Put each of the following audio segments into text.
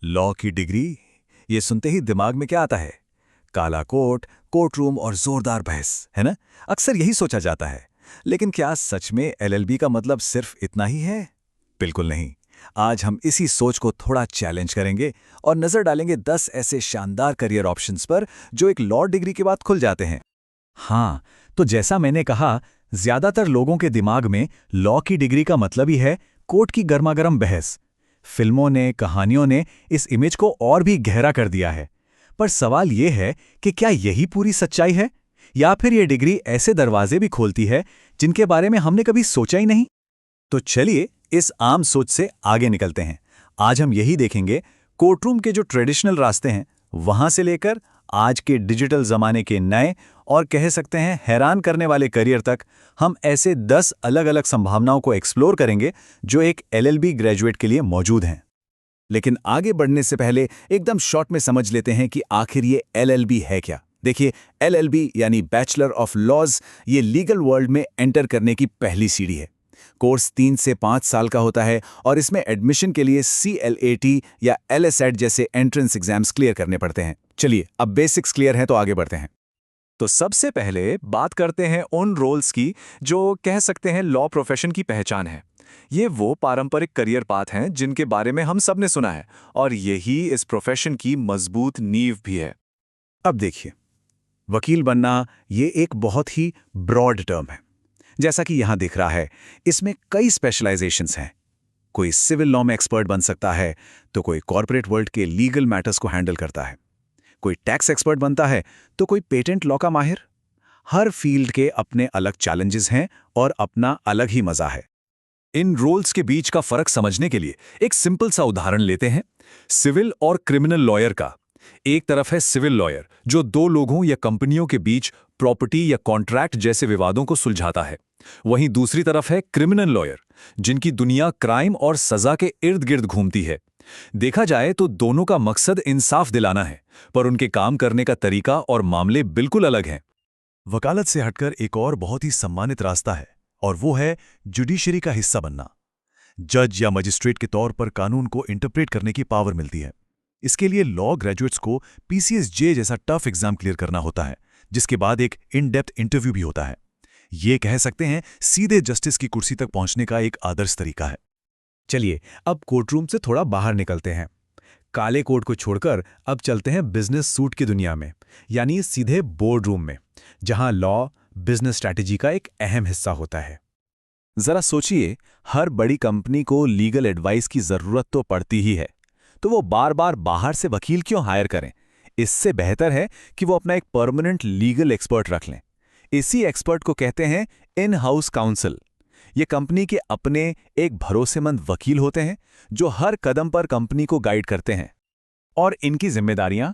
Law की degree, ये सुनते ही दिमाग में क्या आता है? काला कोट, कोर्ट रूम और जोरदार बहस, है ना? अक्सर यही सोचा जाता है। लेकिन क्या सच में एलएलबी का मतलब सिर्फ इतना ही है? बिल्कुल नहीं। आज हम इसी सोच को थोड़ा चैलेंज करेंगे और नजर डालेंगे 10 ऐसे शानदार करियर ऑप्शंस पर जो एक लॉ डिग्री के बाद खुल जाते हैं। हाँ, तो जैसा मैंने कहा, ज्यादातर लोगों के दिमाग में लॉ की डिग्री का मतलब ही है कोर्ट की गर्मागर्म बहस। फिल्मों ने, कहानियों ने इस इमेज को और भी गहरा कर दिया है। पर सवाल ये है कि क्या यही पूरी सच्चाई है, या फिर ये डिग्री ऐसे दरवाजे भी खोलती है जिनके बारे में हमने कभी सोचा ही नहीं? तो चलिए इस आम सोच से आगे निकलते हैं। आज हम यही देखेंगे, कोर्टरूम के जो ट्रेडिशनल रास्ते हैं वहां से लेकर आज के डिजिटल जमाने के नए और कह सकते हैं हैरान करने वाले करियर तक, हम ऐसे 10 अलग-अलग संभावनाओं को एक्सप्लोर करेंगे जो एक एलएलबी ग्रेजुएट के लिए मौजूद हैं। लेकिन आगे बढ़ने से पहले एकदम शॉर्ट में समझ लेते हैं कि आखिर ये एलएलबी है क्या। देखिए, एलएलबी यानी बैचलर ऑफ लॉज, ये लीगल वर्ल्ड में एंटर करने की पहली सीढ़ी है। कोर्स 3 से 5 साल का होता है और इसमें एडमिशन के लिए CLAT या LSAT जैसे एंट्रेंस एग्जाम्स क्लियर करने पड़ते हैं। चलिए, अब बेसिक्स क्लियर हैं तो आगे बढ़ते हैं। तो सबसे पहले बात करते हैं उन रोल्स की जो कह सकते हैं लॉ प्रोफेशन की पहचान है। ये वो पारंपरिक करियर पाथ हैं जिनके बारे में हम सब ने सुना है, और यही इस प्रोफेशन की मजबूत नींव भी है। अब देखिए, वकील बनना ये एक बहुत ही ब्रॉड टर्म है। जैसा कि यहां दिख रहा है, इसमें कई स्पेशलाइजेशंस हैं। कोई सिविल लॉ में एक्सपर्ट बन सकता है, तो कोई कॉर्पोरेट वर्ल्ड के लीगल मैटर्स को हैंडल करता है। कोई टैक्स एक्सपर्ट बनता है, तो कोई पेटेंट लॉ का माहिर। हर फील्ड के अपने अलग चैलेंजेस हैं और अपना अलग ही मजा है। इन रोल्स के बीच का फर्क समझने के लिए एक सिंपल सा उदाहरण लेते हैं, सिविल और क्रिमिनल लॉयर का। एक तरफ है सिविल लॉयर, जो दो लोगों या कंपनियों के बीच प्रॉपर्टी या कॉन्ट्रैक्ट जैसे विवादों को सुलझाता है। वहीं दूसरी तरफ है क्रिमिनल लॉयर, जिनकी दुनिया क्राइम और सजा के इर्द गिर्द घूमती है। देखा जाए तो दोनों का मकसद इंसाफ दिलाना है, पर उनके काम करने का तरीका और मामले बिल्कुल अलग हैं। वकालत से हटकर एक और बहुत ही सम्मानित रास्ता है, और वो है जुडिशरी का हिस्सा बनना। जज या मजिस्ट्रेट के तौर पर कानून को इंटरप्रेट करने की पावर मिलती है। इसके लिए लॉ ग्रेजुएट्स को PCSJ जैसा टफ एग्जाम क्लियर करना होता है, जिसके बाद एक इन डेप्थ इंटरव्यू भी होता है। ये कह सकते हैं सीधे जस्टिस की कुर्सी तक पहुंचने का एक आदर्श तरीका है। चलिए, अब कोर्टरूम से थोड़ा बाहर निकलते हैं। काले कोट को छोड़कर अब चलते हैं बिजनेस सूट की दुनिया में, यानी सीधे बोर्ड रूम में, जहां लॉ बिजनेस स्ट्रैटेजी का एक अहम हिस्सा होता है। जरा सोचिए, हर बड़ी कंपनी को लीगल एडवाइस की जरूरत तो पड़ती ही है, तो वो बार बार बाहर से वकील क्यों हायर करें? इससे बेहतर है कि वो अपना एक परमानेंट लीगल एक्सपर्ट रख लें। इसी एक्सपर्ट को कहते हैं इन हाउस काउंसिल। ये कंपनी के अपने एक भरोसेमंद वकील होते हैं जो हर कदम पर कंपनी को गाइड करते हैं। और इनकी जिम्मेदारियां,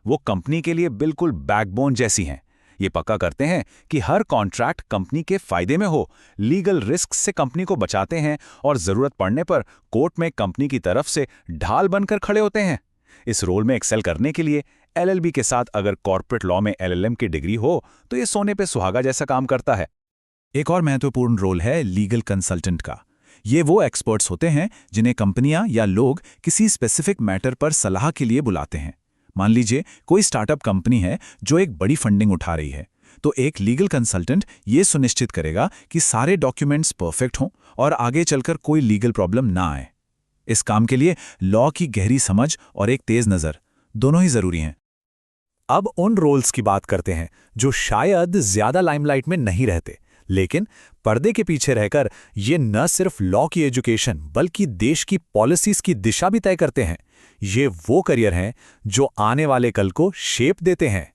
वो कंपनी के लिए बिल्कुल बैकबोन जैसी हैं। ये पक्का करते हैं कि हर कॉन्ट्रैक्ट कंपनी के फायदे में हो, लीगल रिस्क से कंपनी को बचाते हैं और जरूरत पड़ने पर कोर्ट में कंपनी की तरफ से ढाल बनकर खड़े होते हैं। इस रोल में एक्सेल करने के लिए LLB के साथ अगर कॉर्पोरेट लॉ में LLM की डिग्री हो, तो ये सोने पे सुहागा जैसा काम करता है। एक और महत्वपूर्ण रोल है लीगल कंसल्टेंट का। ये वो एक्सपर्ट्स होते हैं जिन्हें कंपनियां या लोग किसी स्पेसिफिक मैटर पर सलाह के लिए बुलाते हैं। मान लीजिए कोई स्टार्टअप कंपनी है जो एक बड़ी फंडिंग उठा रही है, तो एक लीगल कंसल्टेंट ये सुनिश्चित करेगा कि सारे डॉक्यूमेंट्स परफेक्ट हों और आगे चलकर कोई लीगल प्रॉब्लम ना आए। इस काम के लिए लॉ की गहरी समझ और एक तेज नज़र दोनों ही जरूरी हैं। अब उन रोल्स की बात करते हैं जो शायद ज्यादा लाइमलाइट में नहीं रहते, लेकिन पर्दे के पीछे रहकर ये न सिर्फ लॉ की एजुकेशन बल्कि देश की पॉलिसीज की दिशा भी तय करते हैं। ये वो करियर हैं जो आने वाले कल को शेप देते हैं।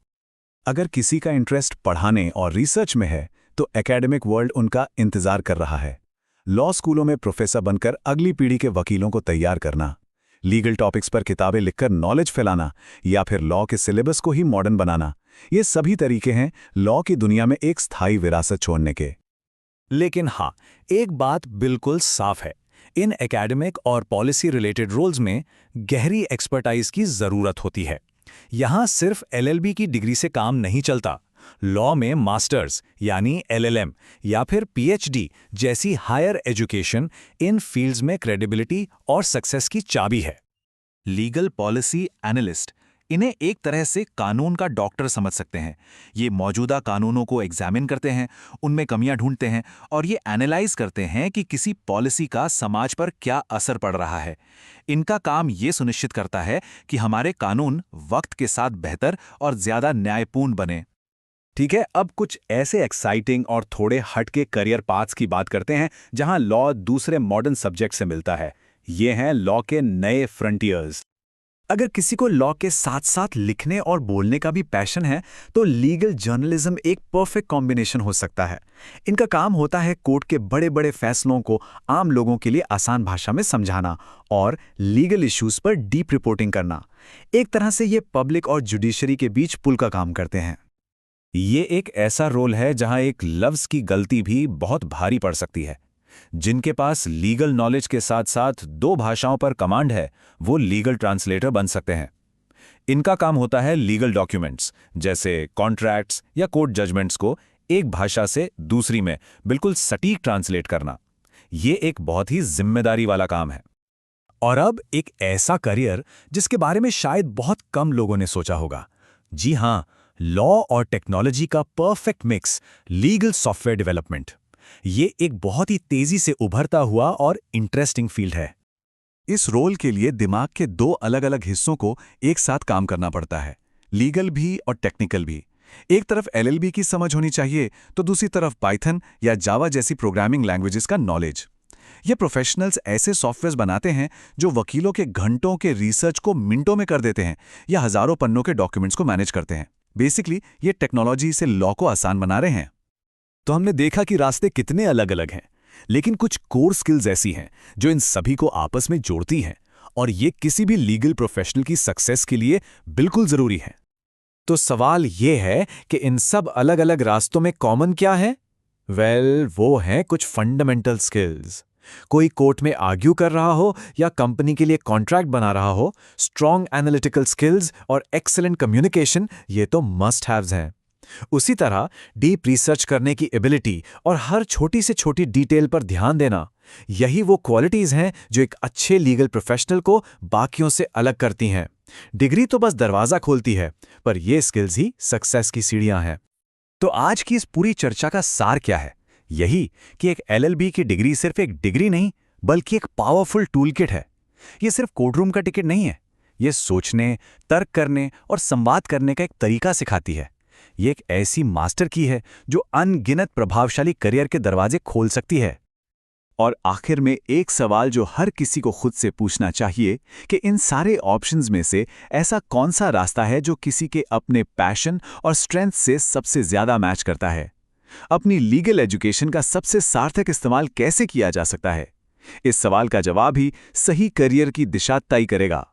अगर किसी का इंटरेस्ट पढ़ाने और रिसर्च में है, तो एकेडमिक वर्ल्ड उनका इंतजार कर रहा है। लॉ स्कूलों में प्रोफेसर बनकर अगली पीढ़ी के वकीलों को तैयार करना, लीगल टॉपिक्स पर किताबें लिखकर नॉलेज फैलाना, या फिर लॉ के सिलेबस को ही मॉडर्न बनाना, ये सभी तरीके हैं लॉ की दुनिया में एक स्थायी विरासत छोड़ने के। लेकिन हाँ, एक बात बिल्कुल साफ है, इन एकेडमिक और पॉलिसी रिलेटेड रोल्स में गहरी एक्सपर्टाइज की जरूरत होती है। यहां सिर्फ LLB की डिग्री से काम नहीं चलता। लॉ में मास्टर्स यानी LLM या फिर PhD जैसी हायर एजुकेशन इन फील्ड्स में क्रेडिबिलिटी और सक्सेस की चाबी है। लीगल पॉलिसी एनालिस्ट, इन्हें एक तरह से कानून का डॉक्टर समझ सकते हैं। ये मौजूदा कानूनों को एग्जामिन करते हैं, उनमें कमियां ढूंढते हैं और ये एनालाइज करते हैं कि किसी पॉलिसी का समाज पर क्या असर पड़ रहा है। इनका काम ये सुनिश्चित करता है कि हमारे कानून वक्त के साथ बेहतर और ज्यादा न्यायपूर्ण बने। ठीक है, अब कुछ ऐसे एक्साइटिंग और थोड़े हटके करियर पाथ्स की बात करते हैं जहां लॉ दूसरे मॉडर्न सब्जेक्ट से मिलता है। ये हैं लॉ के नए फ्रंटियर्स। अगर किसी को लॉ के साथ साथ लिखने और बोलने का भी पैशन है तो लीगल जर्नलिज्म एक परफेक्ट कॉम्बिनेशन हो सकता है। इनका काम होता है कोर्ट के बड़े बड़े फैसलों को आम लोगों के लिए आसान भाषा में समझाना और लीगल इश्यूज पर डीप रिपोर्टिंग करना। एक तरह से ये पब्लिक और जुडिशरी के बीच पुल का काम करते हैं। ये एक ऐसा रोल है जहां एक लफ्ज की गलती भी बहुत भारी पड़ सकती है। जिनके पास लीगल नॉलेज के साथ साथ 2 भाषाओं पर कमांड है, वो लीगल ट्रांसलेटर बन सकते हैं। इनका काम होता है लीगल डॉक्यूमेंट्स जैसे कॉन्ट्रैक्ट्स या कोर्ट जजमेंट्स को एक भाषा से दूसरी में बिल्कुल सटीक ट्रांसलेट करना। ये एक बहुत ही जिम्मेदारी वाला काम है। और अब एक ऐसा करियर जिसके बारे में शायद बहुत कम लोगों ने सोचा होगा। जी हां, लॉ और टेक्नोलॉजी का perfect mix, legal software development. ये एक बहुत ही तेजी से उभरता हुआ और इंटरेस्टिंग फील्ड है। इस रोल के लिए दिमाग के 2 अलग-अलग हिस्सों को एक साथ काम करना पड़ता है, लीगल भी और टेक्निकल भी। एक तरफ एलएलबी की समझ होनी चाहिए तो दूसरी तरफ पाइथन या जावा जैसी प्रोग्रामिंग लैंग्वेजेस का नॉलेज। ये प्रोफेशनल्स ऐसे सॉफ्टवेयर्स बनाते हैं जो वकीलों के घंटों के रिसर्च को मिनटों में कर देते हैं या हजारों पन्नों के डॉक्यूमेंट्स को मैनेज करते हैं। बेसिकली ये टेक्नोलॉजी से लॉ को आसान बना रहे हैं। तो हमने देखा कि रास्ते कितने अलग अलग हैं, लेकिन कुछ कोर स्किल्स ऐसी हैं जो इन सभी को आपस में जोड़ती हैं और ये किसी भी लीगल प्रोफेशनल की सक्सेस के लिए बिल्कुल जरूरी है। तो सवाल ये है कि इन सब अलग अलग रास्तों में कॉमन क्या है? वो हैं कुछ फंडामेंटल स्किल्स। कोई कोर्ट में आर्ग्यू कर रहा हो या कंपनी के लिए कॉन्ट्रैक्ट बना रहा हो, स्ट्रॉन्ग एनालिटिकल स्किल्स और एक्सीलेंट कम्युनिकेशन ये तो मस्ट हैव्स हैं। उसी तरह डीप रिसर्च करने की एबिलिटी और हर छोटी से छोटी डिटेल पर ध्यान देना, यही वो क्वालिटीज हैं जो एक अच्छे लीगल प्रोफेशनल को बाकियों से अलग करती हैं। डिग्री तो बस दरवाजा खोलती है, पर ये स्किल्स ही सक्सेस की सीढ़ियां हैं। तो आज की इस पूरी चर्चा का सार क्या है? यही कि एक एलएलबी की डिग्री सिर्फ एक डिग्री नहीं, बल्कि एक पावरफुल टूलकिट है। ये सिर्फ कोर्टरूम का टिकट नहीं है, ये सोचने, तर्क करने और संवाद करने का एक तरीका सिखाती है। ये एक ऐसी मास्टर की है जो अनगिनत प्रभावशाली करियर के दरवाजे खोल सकती है। और आखिर में एक सवाल जो हर किसी को खुद से पूछना चाहिए कि इन सारे ऑप्शंस में से ऐसा कौन सा रास्ता है जो किसी के अपने पैशन और स्ट्रेंथ से सबसे ज्यादा मैच करता है? अपनी लीगल एजुकेशन का सबसे सार्थक इस्तेमाल कैसे किया जा सकता है? इस सवाल का जवाब ही सही करियर की दिशा तय करेगा।